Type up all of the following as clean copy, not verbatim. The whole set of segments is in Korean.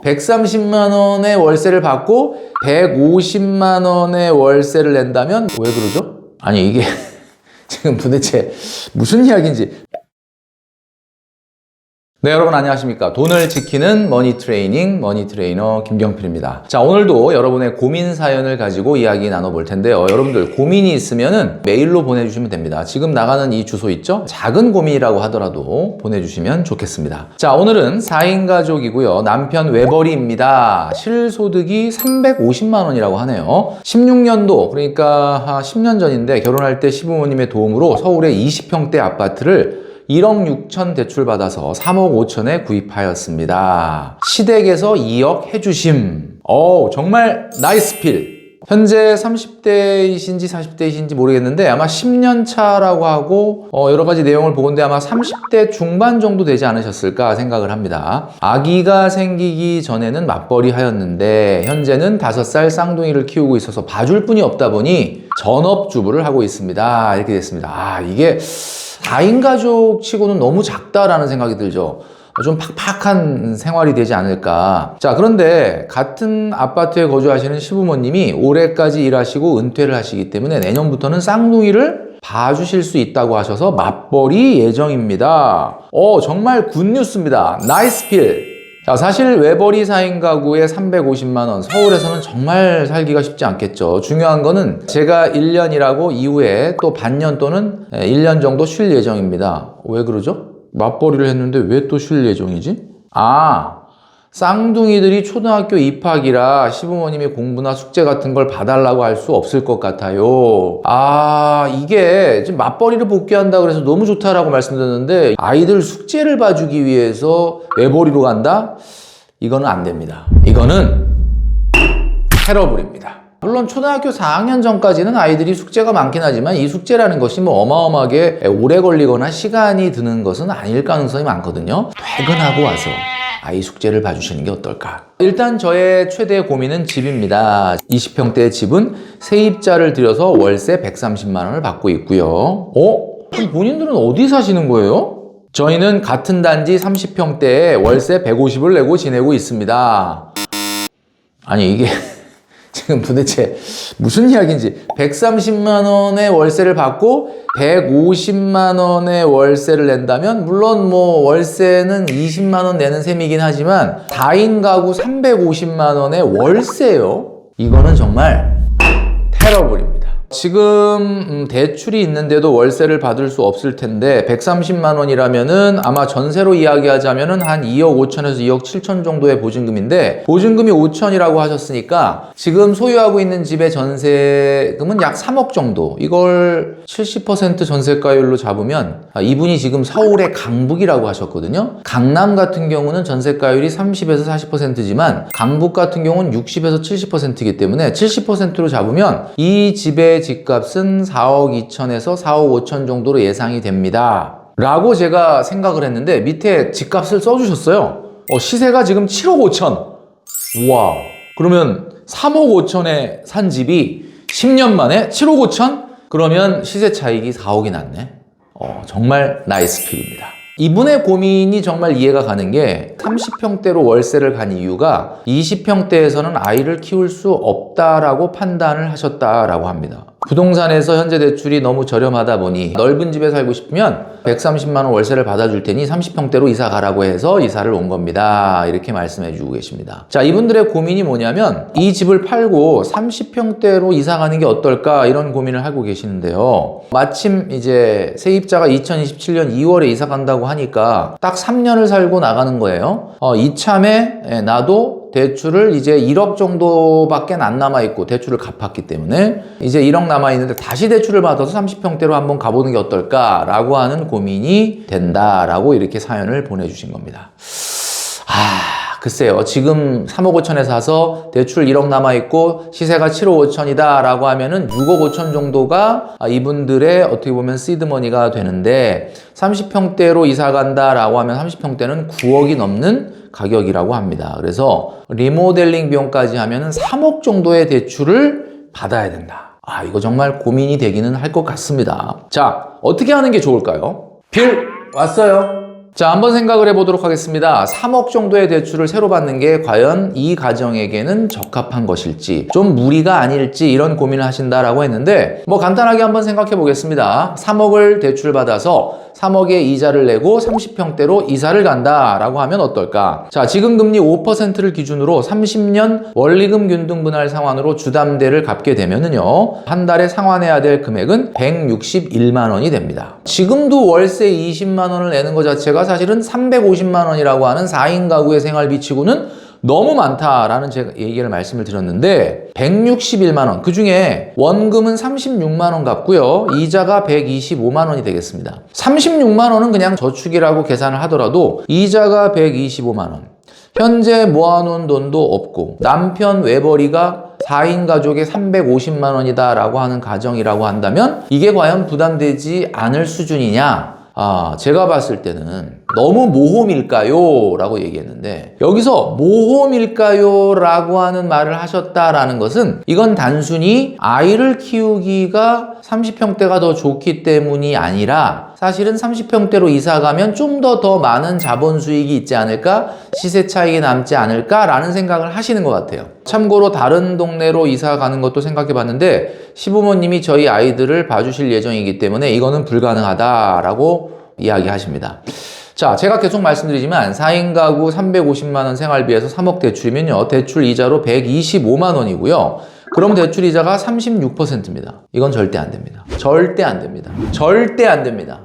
130만 원의 월세를 받고 150만 원의 월세를 낸다면 왜 그러죠? 아니 이게 지금 도대체 무슨 이야기인지. 네, 여러분 안녕하십니까. 돈을 지키는 머니 트레이닝, 머니 트레이너 김경필입니다. 자, 오늘도 여러분의 고민 사연을 가지고 이야기 나눠볼 텐데요. 여러분들 고민이 있으면은 메일로 보내주시면 됩니다. 지금 나가는 이 주소 있죠? 작은 고민이라고 하더라도 보내주시면 좋겠습니다. 자, 오늘은 4인 가족이고요. 남편 외벌이입니다. 실소득이 350만 원이라고 하네요. 16년도, 그러니까 10년 전인데 결혼할 때 시부모님의 도움으로 서울의 20평대 아파트를 1억 6천 대출받아서 3억 5천에 구입하였습니다. 시댁에서 2억 해주심. 정말 나이스 필. 현재 30대이신지 40대이신지 모르겠는데 아마 10년 차라고 하고 여러 가지 내용을 보건데 아마 30대 중반 정도 되지 않으셨을까 생각을 합니다. 아기가 생기기 전에는 맞벌이 하였는데 현재는 5살 쌍둥이를 키우고 있어서 봐줄 분이 없다 보니 전업주부를 하고 있습니다. 이렇게 됐습니다. 이게 4인 가족 치고는 너무 작다라는 생각이 들죠. 좀 팍팍한 생활이 되지 않을까. 자, 그런데 같은 아파트에 거주하시는 시부모님이 올해까지 일하시고 은퇴를 하시기 때문에 내년부터는 쌍둥이를 봐주실 수 있다고 하셔서 맞벌이 예정입니다. 정말 굿뉴스입니다. 나이스 필. 자, 사실 외벌이 4인 가구에 350만 원, 서울에서는 정말 살기가 쉽지 않겠죠. 중요한 거는 제가 1년 일하고 이후에 또 반년 또는 1년 정도 쉴 예정입니다. 왜 그러죠? 맞벌이를 했는데 왜 또 쉴 예정이지? 쌍둥이들이 초등학교 입학이라 시부모님이 공부나 숙제 같은 걸 봐달라고 할 수 없을 것 같아요. 이게 지금 맞벌이를 복귀한다 그래서 너무 좋다라고 말씀드렸는데 아이들 숙제를 봐주기 위해서 외벌이로 간다? 이거는 안 됩니다. 이거는 테러블입니다. 물론 초등학교 4학년 전까지는 아이들이 숙제가 많긴 하지만 이 숙제라는 것이 어마어마하게 오래 걸리거나 시간이 드는 것은 아닐 가능성이 많거든요. 퇴근하고 와서 아이 숙제를 봐주시는 게 어떨까? 일단 저의 최대 고민은 집입니다. 20평대의 집은 세입자를 들여서 월세 130만 원을 받고 있고요. 그럼 본인들은 어디 사시는 거예요? 저희는 같은 단지 30평대에 월세 150을 내고 지내고 있습니다. 아니 이게 지금 도대체 무슨 이야기인지. 130만 원의 월세를 받고 150만 원의 월세를 낸다면 물론 월세는 20만 원 내는 셈이긴 하지만 4인 가구 350만 원의 월세요? 이거는 정말 테러블입니다. 지금 대출이 있는데도 월세를 받을 수 없을 텐데 130만 원이라면은 아마 전세로 이야기하자면은 한 2억 5천에서 2억 7천 정도의 보증금인데 보증금이 5천이라고 하셨으니까 지금 소유하고 있는 집의 전세금은 약 3억 정도. 이걸 70% 전세가율로 잡으면 이분이 지금 서울의 강북이라고 하셨거든요. 강남 같은 경우는 전세가율이 30에서 40%지만 강북 같은 경우는 60에서 70%이기 때문에 70%로 잡으면 이 집의 집값은 4억 2천에서 4억 5천 정도로 예상이 됩니다. 라고 제가 생각을 했는데 밑에 집값을 써주셨어요. 시세가 지금 7억 5천. 우와. 그러면 3억 5천에 산 집이 10년 만에 7억 5천? 그러면 시세 차익이 4억이 났네. 정말 나이스 필입니다. 이분의 고민이 정말 이해가 가는 게 30평대로 월세를 간 이유가 20평대에서는 아이를 키울 수 없다라고 판단을 하셨다라고 합니다. 부동산에서 현재 대출이 너무 저렴하다 보니 넓은 집에 살고 싶으면 130만 원 월세를 받아줄 테니 30평대로 이사 가라고 해서 이사를 온 겁니다. 이렇게 말씀해 주고 계십니다. 자, 이분들의 고민이 뭐냐면 이 집을 팔고 30평대로 이사 가는 게 어떨까 이런 고민을 하고 계시는데요. 마침 이제 세입자가 2027년 2월에 이사 간다고 하니까 딱 3년을 살고 나가는 거예요. 이참에 나도 대출을 이제 1억 정도밖에 안 남아있고 대출을 갚았기 때문에 이제 1억 남아있는데 다시 대출을 받아서 30평대로 한번 가보는 게 어떨까라고 하는 고민이 된다라고 이렇게 사연을 보내주신 겁니다. 글쎄요. 지금 3억 5천에 사서 대출 1억 남아있고 시세가 7억 5천이다 라고 하면은 6억 5천 정도가 이분들의 어떻게 보면 시드머니가 되는데 30평대로 이사 간다 라고 하면 30평대는 9억이 넘는 가격이라고 합니다. 그래서 리모델링 비용까지 하면은 3억 정도의 대출을 받아야 된다. 이거 정말 고민이 되기는 할 것 같습니다. 자, 어떻게 하는 게 좋을까요? 빌 왔어요. 자, 한번 생각을 해보도록 하겠습니다. 3억 정도의 대출을 새로 받는 게 과연 이 가정에게는 적합한 것일지, 좀 무리가 아닐지 이런 고민을 하신다라고 했는데, 뭐 간단하게 한번 생각해 보겠습니다. 3억을 대출받아서 3억의 이자를 내고 30평대로 이사를 간다라고 하면 어떨까? 자, 지금 금리 5%를 기준으로 30년 원리금 균등분할 상환으로 주담대를 갚게 되면은요, 한 달에 상환해야 될 금액은 161만 원이 됩니다. 지금도 월세 20만 원을 내는 것 자체가 사실은 350만 원이라고 하는 4인 가구의 생활비 치고는 너무 많다라는 제가 얘기를 말씀을 드렸는데 161만 원, 그 중에 원금은 36만 원 갚고요, 이자가 125만 원이 되겠습니다. 36만 원은 그냥 저축이라고 계산을 하더라도 이자가 125만 원, 현재 모아놓은 돈도 없고 남편 외벌이가 4인 가족에 350만 원이다 라고 하는 가정이라고 한다면 이게 과연 부담되지 않을 수준이냐? 제가 봤을 때는 너무 모험일까요? 라고 얘기했는데, 여기서 모험일까요? 라고 하는 말을 하셨다라는 것은 이건 단순히 아이를 키우기가 30평대가 더 좋기 때문이 아니라 사실은 30평대로 이사 가면 좀 더 많은 자본 수익이 있지 않을까? 시세 차익이 남지 않을까? 라는 생각을 하시는 것 같아요. 참고로 다른 동네로 이사 가는 것도 생각해 봤는데 시부모님이 저희 아이들을 봐주실 예정이기 때문에 이거는 불가능하다라고 이야기하십니다. 자, 제가 계속 말씀드리지만 4인 가구 350만 원 생활비에서 3억 대출이면요, 대출 이자로 125만 원이고요. 그럼 대출 이자가 36%입니다. 이건 절대 안 됩니다. 절대 안 됩니다. 절대 안 됩니다.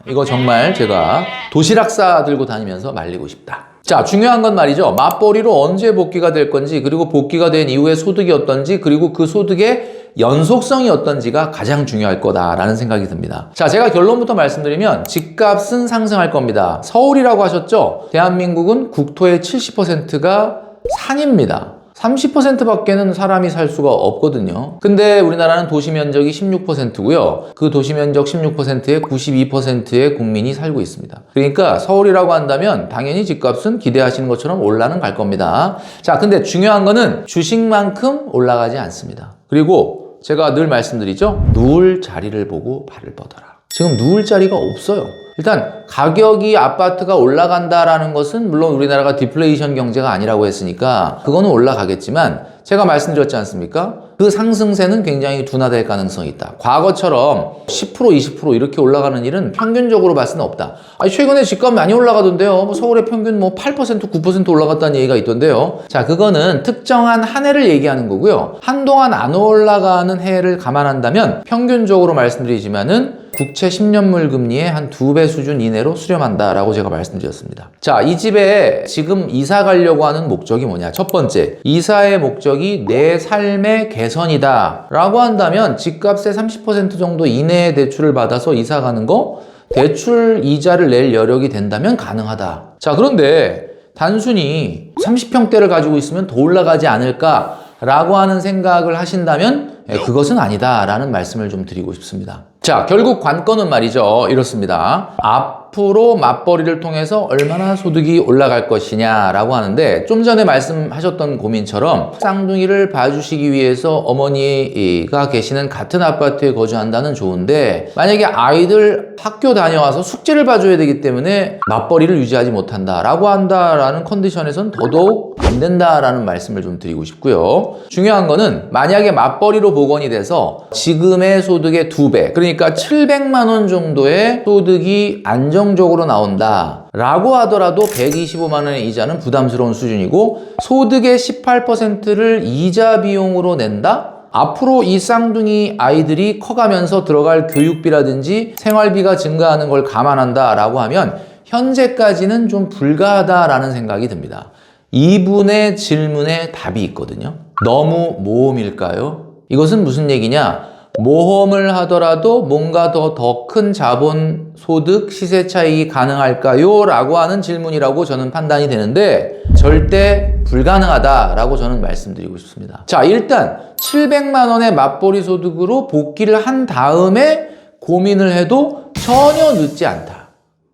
이거 정말 제가 도시락 싸 들고 다니면서 말리고 싶다. 자, 중요한 건 말이죠. 맞벌이로 언제 복귀가 될 건지, 그리고 복귀가 된 이후에 소득이 어떤지, 그리고 그 소득의 연속성이 어떤지가 가장 중요할 거다라는 생각이 듭니다. 자, 제가 결론부터 말씀드리면 집값은 상승할 겁니다. 서울이라고 하셨죠? 대한민국은 국토의 70%가 산입니다. 30% 밖에는 사람이 살 수가 없거든요. 근데 우리나라는 도시 면적이 16%고요. 그 도시 면적 16%에 92%의 국민이 살고 있습니다. 그러니까 서울이라고 한다면 당연히 집값은 기대하시는 것처럼 올라는 갈 겁니다. 자, 근데 중요한 거는 주식만큼 올라가지 않습니다. 그리고 제가 늘 말씀드리죠. 누울 자리를 보고 발을 뻗어라. 지금 누울 자리가 없어요. 일단 가격이 아파트가 올라간다라는 것은 물론 우리나라가 디플레이션 경제가 아니라고 했으니까 그거는 올라가겠지만 제가 말씀드렸지 않습니까? 그 상승세는 굉장히 둔화될 가능성이 있다. 과거처럼 10% 20% 이렇게 올라가는 일은 평균적으로 봤을 수는 없다. 최근에 집값 많이 올라가던데요. 서울의 평균 8% 9% 올라갔다는 얘기가 있던데요. 자, 그거는 특정한 한 해를 얘기하는 거고요. 한동안 안 올라가는 해를 감안한다면 평균적으로 말씀드리지만은 국채 10년물 금리의 한 2배 수준 이내로 수렴한다라고 제가 말씀드렸습니다. 자, 이 집에 지금 이사 가려고 하는 목적이 뭐냐? 첫 번째, 이사의 목적이 내 삶의 개선이다 라고 한다면 집값의 30% 정도 이내의 대출을 받아서 이사 가는 거, 대출 이자를 낼 여력이 된다면 가능하다. 자, 그런데 단순히 30평대를 가지고 있으면 더 올라가지 않을까 라고 하는 생각을 하신다면 그것은 아니다 라는 말씀을 좀 드리고 싶습니다. 자, 결국 관건은 말이죠, 이렇습니다. 앞으로 맞벌이를 통해서 얼마나 소득이 올라갈 것이냐라고 하는데, 좀 전에 말씀하셨던 고민처럼 쌍둥이를 봐주시기 위해서 어머니가 계시는 같은 아파트에 거주한다는 좋은데, 만약에 아이들 학교 다녀와서 숙제를 봐줘야 되기 때문에 맞벌이를 유지하지 못한다라고 한다라는 컨디션에선 더더욱 안 된다라는 말씀을 좀 드리고 싶고요. 중요한 거는 만약에 맞벌이로 복원이 돼서 지금의 소득의 2배, 그러니까 700만 원 정도의 소득이 안정적으로 나온다 라고 하더라도 125만 원의 이자는 부담스러운 수준이고, 소득의 18%를 이자 비용으로 낸다? 앞으로 이 쌍둥이 아이들이 커가면서 들어갈 교육비라든지 생활비가 증가하는 걸 감안한다 라고 하면 현재까지는 좀 불가하다라는 생각이 듭니다. 이분의 질문에 답이 있거든요. 너무 모험일까요? 이것은 무슨 얘기냐? 모험을 하더라도 뭔가 더 큰 자본, 소득, 시세 차익이 가능할까요? 라고 하는 질문이라고 저는 판단이 되는데 절대 불가능하다라고 저는 말씀드리고 싶습니다. 자, 일단 700만 원의 맞벌이 소득으로 복귀를 한 다음에 고민을 해도 전혀 늦지 않다.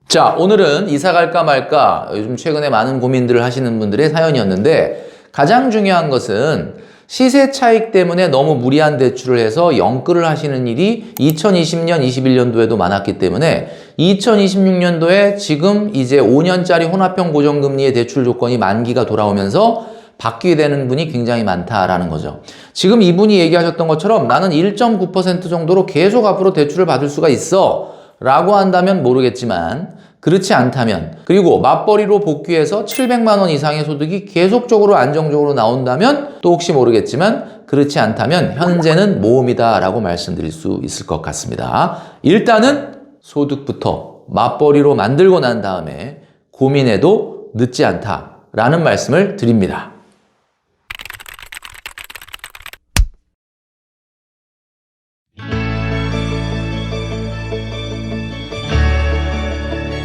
자, 오늘은 이사 갈까 말까 요즘 최근에 많은 고민들을 하시는 분들의 사연이었는데, 가장 중요한 것은 시세 차익 때문에 너무 무리한 대출을 해서 영끌을 하시는 일이 2020년, 21년도에도 많았기 때문에 2026년도에 지금 이제 5년짜리 혼합형 고정금리의 대출 조건이 만기가 돌아오면서 바뀌게 되는 분이 굉장히 많다라는 거죠. 지금 이분이 얘기하셨던 것처럼 나는 1.9% 정도로 계속 앞으로 대출을 받을 수가 있어 라고 한다면 모르겠지만, 그렇지 않다면, 그리고 맞벌이로 복귀해서 700만 원 이상의 소득이 계속적으로 안정적으로 나온다면 또 혹시 모르겠지만, 그렇지 않다면 현재는 모험이다 라고 말씀드릴 수 있을 것 같습니다. 일단은 소득부터 맞벌이로 만들고 난 다음에 고민해도 늦지 않다라는 말씀을 드립니다.